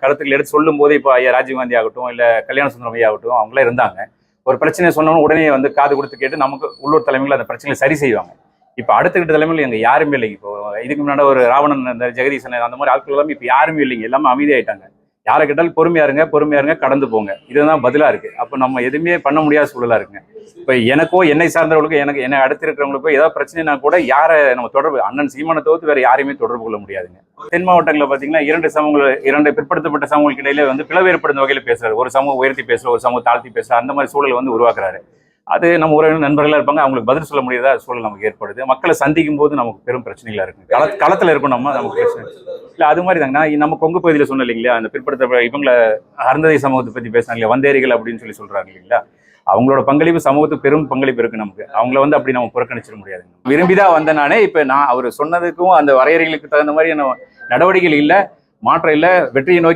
கருத்துக்கள் எடுத்து சொல்லும் போது இப்போ ஐயா ராஜீவ்காந்தி ஆகட்டும் இல்லை கல்யாண சுந்தரம் ஐயா ஆகட்டும் அவங்களாம் இருந்தாங்க. ஒரு பிரச்சனையை சொன்னோன்னு உடனே வந்து காது கொடுத்து கேட்டு நமக்கு உள்ளூர் தலைமைகள் அந்த பிரச்சனையை சரி செய்வாங்க. இப்போ அடுத்த கிட்ட தலைமையில் எங்க யாருமே இல்லைங்க. இப்போ இதுக்கு முன்னாடி ஒரு ராவணன், இந்த ஜெகதீசன், அந்த மாதிரி ஆட்கள் எல்லாமே இப்போ யாருமே இல்லைங்க. எல்லாமே அமைதியாயிட்டாங்க. யாரை கேட்டாலும் பொறுமையா இருங்க, கடந்து போங்க, இதுதான் பதிலா இருக்கு. அப்போ நம்ம எதுவுமே பண்ண முடியாத சூழலா இருக்குங்க. இப்போ எனக்கோ என்னை சார்ந்தவர்களுக்கோ என்னை அடுத்து இருக்கிறவங்களுக்கோ ஏதாவது பிரச்சனைனா கூட யாரை நம்ம தொடர்பு, அண்ணன் சீமானை தவிர்த்து வேற யாரையுமே தொடர்பு கொள்ள முடியாதுங்க. தென் மாவட்டங்களில் பார்த்தீங்கன்னா இரண்டு பிற்படுத்தப்பட்ட சமூகங்களுக்கு இடையில வந்து பிளவு ஏற்படுத்த வகையில் பேசுறாரு. ஒரு சமூகம் உயர்த்தி பேசுற, ஒரு சமூகம் தாழ்த்தி பேசுற, அந்த மாதிரி சூழல் வந்து உருவாக்குறாரு. அது நம்ம உறவினர் நண்பர்களாக இருப்பாங்க, அவங்களுக்கு பதில் சொல்ல முடியாத சூழல் நமக்கு ஏற்படுது. மக்களை சந்திக்கும் போது நமக்கு பெரும் பிரச்சனைகளா இருக்கு. களத்தில் இருக்கும் நமக்கு பிரச்சனை இல்லை. அது மாதிரி தாங்க. நான் நம்ம கொங்கு பகுதியில் சொன்னேன் இல்லைங்களா, அந்த பிற்படுத்த இவங்களை அருந்ததி சமூகத்தை பற்றி பேசினாங்க இல்லையா, வந்தேரிகள் அப்படின்னு சொல்லி சொல்றாங்க இல்லைங்களா. அவங்களோட பங்களிப்பு சமூகத்துக்கு பெரும் பங்களிப்பு இருக்கு நமக்கு. அவங்கள வந்து அப்படி நம்ம புறக்கணிச்சிட முடியாதுங்க. விரும்பிதான் வந்த நானே. இப்போ நான் அவர் சொன்னதுக்கும் அந்த வரையறைகளுக்கு தகுந்த மாதிரி நடவடிக்கைகள் இல்லை, மாற்றம் இல்லை, வெற்றியை நோக்கி